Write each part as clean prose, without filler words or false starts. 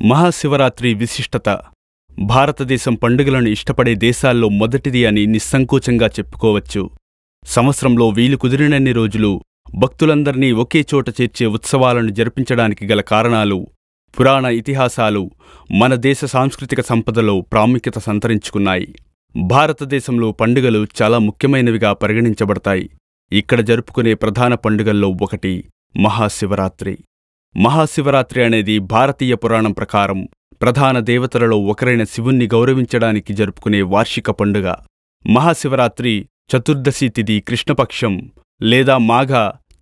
మహాశివరాత్రి విశిష్టత భారతదేశం పండుగలను ఇష్టపడే దేశాల్లో మొదటిది అని నిస్సంకోచంగా చెప్పుకోవచ్చు. సంవత్సరంలో వీలు కుదిరినన్ని రోజులు భక్తులందర్నీ ఒకే చోట చేర్చే ఉత్సవాలను జరిపించడానికి గల కారణాలు, పురాణ ఇతిహాసాలు మన దేశ సాంస్కృతిక సంపదలో ప్రాముఖ్యత సంతరించుకున్నాయి. భారతదేశంలో పండుగలు చాలా ముఖ్యమైనవిగా పరిగణించబడతాయి. ఇక్కడ జరుపుకునే ప్రధాన పండుగల్లో ఒకటి మహాశివరాత్రి. మహాశివరాత్రి అనేది భారతీయ పురాణం ప్రకారం ప్రధాన దేవతలలో ఒకరైన శివుణ్ణి గౌరవించడానికి జరుపుకునే వార్షిక పండుగ. మహాశివరాత్రి చతుర్దశి తిథి కృష్ణపక్షం లేదా మాఘ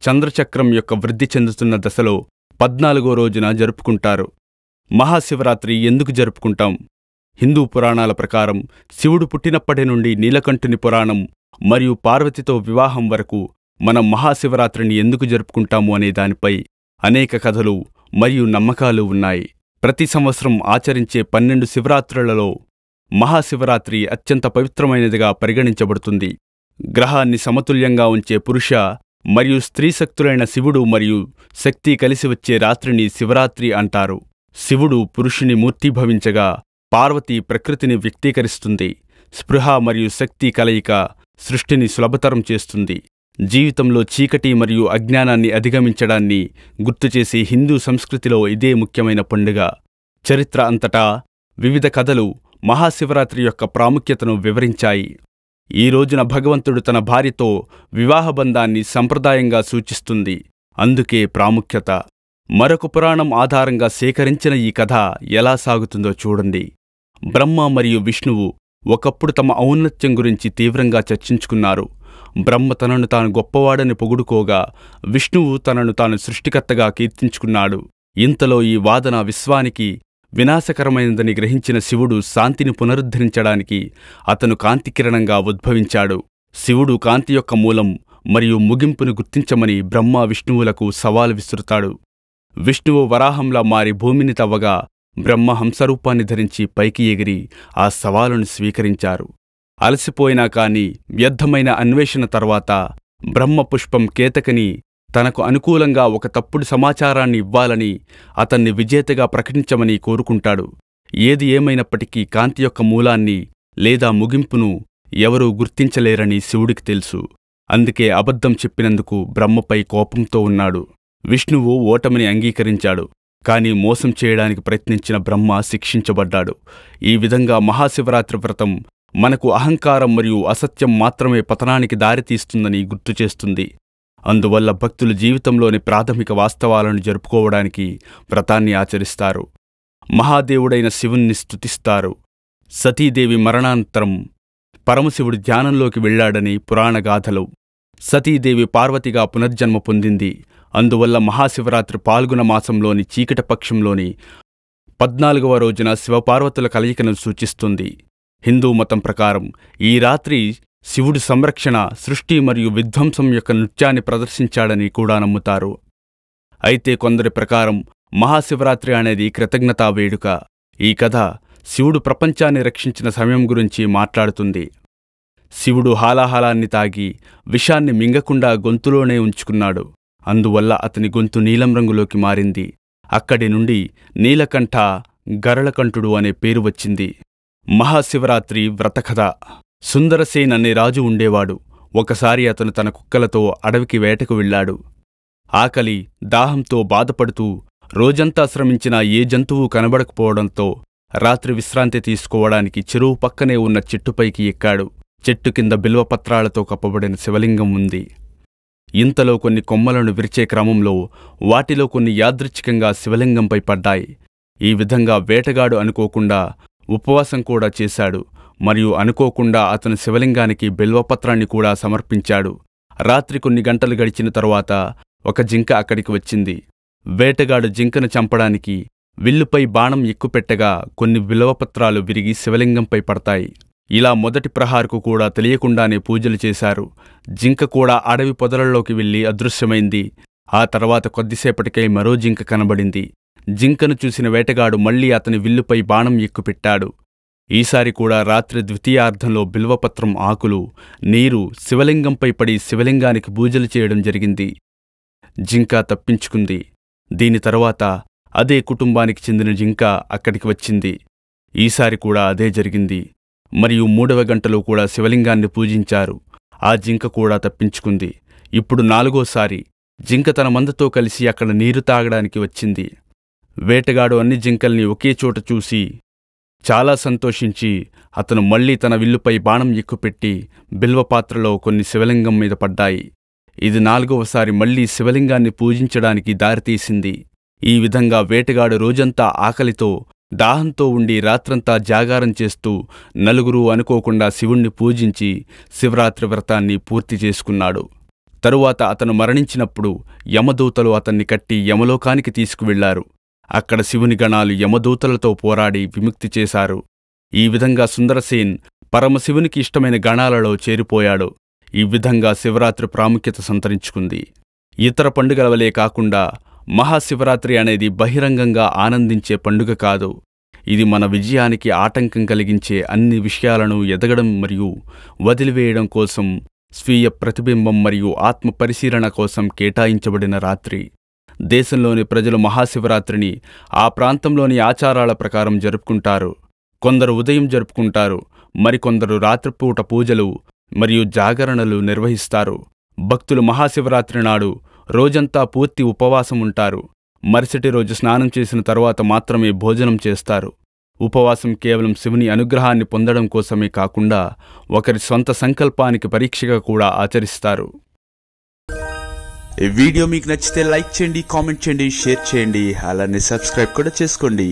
చంద్రచక్రం యొక్క వృద్ధి చెందుతున్న దశలో 14వ రోజున జరుపుకుంటారు. మహాశివరాత్రి ఎందుకు జరుపుకుంటాం? హిందూ పురాణాల ప్రకారం శివుడు పుట్టినప్పటి నుండి నీలకంఠుని పురాణం మరియు పార్వతితో వివాహం వరకు మనం మహాశివరాత్రిని ఎందుకు జరుపుకుంటాము అనే దానిపై అనేక కథలు మరియు నమ్మకాలు ఉన్నాయి. ప్రతి సంవత్సరం ఆచరించే 12 శివరాత్రులలో మహాశివరాత్రి అత్యంత పవిత్రమైనదిగా పరిగణించబడుతుంది. గ్రహాన్ని సమతుల్యంగా ఉంచే పురుష మరియు స్త్రీ శక్తులైన శివుడు మరియు శక్తి కలిసి వచ్చే రాత్రిని శివరాత్రి అంటారు. శివుడు పురుషుని మూర్తీభవించగా పార్వతి ప్రకృతిని వ్యక్తీకరిస్తుంది. స్పృహ మరియు శక్తి కలయిక సృష్టిని సులభతరం చేస్తుంది. జీవితంలో చీకటి మరియు అజ్ఞానాన్ని అధిగమించడాన్ని గుర్తుచేసే హిందూ సంస్కృతిలో ఇదే ముఖ్యమైన పండుగ. చరిత్ర అంతటా వివిధ కథలు మహాశివరాత్రి యొక్క ప్రాముఖ్యతను వివరించాయి. ఈ రోజున భగవంతుడు తన భార్యతో వివాహబంధాన్ని సంప్రదాయంగా సూచిస్తుంది. అందుకే ప్రాముఖ్యత. మరొక పురాణం ఆధారంగా సేకరించిన ఈ కథ ఎలా సాగుతుందో చూడండి. బ్రహ్మ మరియు విష్ణువు ఒకప్పుడు తమ ఔన్నత్యం గురించి తీవ్రంగా చర్చించుకున్నారు. బ్రహ్మ తనను తాను గొప్పవాడని పొగుడుకోగా, విష్ణువు తనను తాను సృష్టికర్తగా కీర్తించుకున్నాడు. ఇంతలో ఈ వాదన విశ్వానికి వినాశకరమైనదని గ్రహించిన శివుడు శాంతిని పునరుద్ధరించడానికి అతను కాంతికిరణంగా ఉద్భవించాడు. శివుడు కాంతి యొక్క మూలం మరియు ముగింపును గుర్తించమని బ్రహ్మ విష్ణువులకు సవాలు విసురుతాడు. విష్ణువు వరాహంలా మారి భూమిని తవ్వగా, బ్రహ్మ హంసరూపాన్ని ధరించి పైకి ఎగిరి ఆ సవాలును స్వీకరించారు. అలసిపోయినా కాని వ్యర్థమైన అన్వేషణ తర్వాత బ్రహ్మపుష్పం కేతకిని తనకు అనుకూలంగా ఒక తప్పుడు సమాచారాన్ని ఇవ్వాలని, అతన్ని విజేతగా ప్రకటించమని కోరుకుంటాడు. ఏది ఏమైనప్పటికీ కాంతి యొక్క మూలాన్ని లేదా ముగింపును ఎవరూ గుర్తించలేరని శివుడికి తెలుసు. అందుకే అబద్ధం చెప్పినందుకు బ్రహ్మపై కోపంతో ఉన్నాడు. విష్ణువు ఓటమిని అంగీకరించాడు. కాని మోసం చేయడానికి ప్రయత్నించిన బ్రహ్మ శిక్షించబడ్డాడు. ఈ విధంగా మహాశివరాత్రి వ్రతం మనకు అహంకారం మరియు అసత్యం మాత్రమే పతనానికి దారితీస్తుందని గుర్తుచేస్తుంది. అందువల్ల భక్తులు జీవితంలోని ప్రాథమిక వాస్తవాలను జరుపుకోవడానికి వ్రతాన్ని ఆచరిస్తారు. మహాదేవుడైన శివుణ్ణి స్తుతిస్తారు. సతీదేవి మరణానంతరం పరమశివుడు ధ్యానంలోకి వెళ్లాడని పురాణగాథలు. సతీదేవి పార్వతిగా పునర్జన్మ పొందింది. అందువల్ల మహాశివరాత్రి పాల్గొన మాసంలోని చీకటి పక్షంలోని 14వ రోజున శివపార్వతుల కలయికను సూచిస్తుంది. హిందూ మతం ప్రకారం ఈ రాత్రి శివుడు సంరక్షణ, సృష్టి మరియు విధ్వంసం యొక్క నృత్యాన్ని ప్రదర్శించాడని కూడా నమ్ముతారు. అయితే కొందరి ప్రకారం మహాశివరాత్రి అనేది కృతజ్ఞతా వేడుక. ఈ కథ శివుడు ప్రపంచాన్ని రక్షించిన సమయం గురించి మాట్లాడుతుంది. శివుడు హాలాహలాన్ని తాగి విషాన్ని మింగకుండా గొంతులోనే ఉంచుకున్నాడు. అందువల్ల అతని గొంతు నీలం రంగులోకి మారింది. అక్కడి నుండి నీలకంఠ, గరళకంఠుడు అనే పేరు వచ్చింది. మహాశివరాత్రి వ్రతకథ. సుందరసేన్ అనే రాజు ఉండేవాడు. ఒకసారి అతను తన కుక్కలతో అడవికి వేటకు వెళ్లాడు. ఆకలి, దాహంతో బాధపడుతూ రోజంతా శ్రమించిన ఏ జంతువు కనబడకపోవడంతో రాత్రి విశ్రాంతి తీసుకోవడానికి చెరువు పక్కనే ఉన్న చెట్టుపైకి ఎక్కాడు. చెట్టు కింద బిల్వపత్రాలతో కప్పబడిన శివలింగం ఉంది. ఇంతలో కొన్ని కొమ్మలను విరిచే క్రమంలో వాటిలో కొన్ని యాదృచ్ఛికంగా శివలింగంపై పడ్డాయి. ఈ విధంగా వేటగాడు అనుకోకుండా ఉపవాసం కూడా చేశాడు మరియు అనుకోకుండా అతను శివలింగానికి బిల్వపత్రాన్ని కూడా సమర్పించాడు. రాత్రి కొన్ని గంటలు గడిచిన తరువాత ఒక జింక అక్కడికి వచ్చింది. వేటగాడు జింకను చంపడానికి విల్లుపై బాణం ఎక్కుపెట్టగా కొన్ని బిల్వపత్రాలు విరిగి శివలింగంపై పడతాయి. ఇలా మొదటి ప్రహారకు కూడా తెలియకుండానే పూజలు చేశారు. జింక కూడా అడవి పొదలలోకి వెళ్లి అదృశ్యమైంది. ఆ తర్వాత కొద్దిసేపటికై మరో జింక కనబడింది. జింకను చూసిన వేటగాడు మళ్లీ అతని విల్లుపై బాణం ఎక్కుపెట్టాడు. ఈసారి కూడా రాత్రి ద్వితీయార్ధంలో బిల్వపత్రం ఆకులు, నీరు శివలింగంపై పడి శివలింగానికి పూజలు చేయడం జరిగింది. జింక తప్పించుకుంది. దీని తరువాత అదే కుటుంబానికి చెందిన జింక అక్కడికి వచ్చింది. ఈసారి కూడా అదే జరిగింది. మరియు 3వ గంటలో కూడా శివలింగాన్ని పూజించారు. ఆ జింక కూడా తప్పించుకుంది. ఇప్పుడు 4వసారి జింక తన మందతో కలిసి అక్కడ నీరు తాగడానికి వచ్చింది. వేటగాడు అన్ని జింకల్ని ఒకే చోట చూసి చాలా సంతోషించి అతను మళ్లీ తన విల్లుపై బాణం ఎక్కుపెట్టి బిల్వపాత్రలో కొన్ని శివలింగం మీద పడ్డాయి. ఇది 4వసారి మళ్లీ శివలింగాన్ని పూజించడానికి దారితీసింది. ఈ విధంగా వేటగాడు రోజంతా ఆకలితో దాహంతో ఉండి రాత్రంతా జాగారం చేస్తూ నలుగురు అనుకోకుండా శివుణ్ణి పూజించి శివరాత్రి వ్రతాన్ని పూర్తి చేసుకున్నాడు. తరువాత అతను మరణించినప్పుడు యమదూతలు అతన్ని కట్టి యమలోకానికి తీసుకువెళ్లారు. అక్కడ శివుని గణాలు యమదూతలతో పోరాడి విముక్తి చేశారు. ఈ విధంగా సుందరసేన్ పరమశివునికి ఇష్టమైన గణాలలో చేరిపోయాడు. ఈ విధంగా శివరాత్రి ప్రాముఖ్యత సంతరించుకుంది. ఇతర పండుగల వలె కాకుండా మహాశివరాత్రి అనేది బహిరంగంగా ఆనందించే పండుగ కాదు. ఇది మన విజయానికి ఆటంకం కలిగించే అన్ని విషయాలను ఎదగడం మరియు వదిలివేయడం కోసం, స్వీయ ప్రతిబింబం మరియు ఆత్మ పరిశీలన కోసం కేటాయించబడిన రాత్రి. దేశంలోని ప్రజలు మహాశివరాత్రిని ఆ ప్రాంతంలోని ఆచారాల ప్రకారం జరుపుకుంటారు. కొందరు ఉదయం జరుపుకుంటారు, మరికొందరు రాత్రిపూట పూజలు మరియు జాగరణలు నిర్వహిస్తారు. భక్తులు మహాశివరాత్రి నాడు రోజంతా పూర్తి ఉపవాసం ఉంటారు. మరుసటి రోజు స్నానం చేసిన తరువాత మాత్రమే భోజనం చేస్తారు. ఉపవాసం కేవలం శివుని అనుగ్రహాన్ని పొందడం కోసమే కాకుండా ఒకరి సొంత సంకల్పానికి పరీక్షగా కూడా ఆచరిస్తారు. ఈ వీడియో మీకు నచ్చితే లైక్ చేయండి, కామెంట్ చేయండి, షేర్ చేయండి, అలానే సబ్స్క్రైబ్ కూడా చేసుకోండి.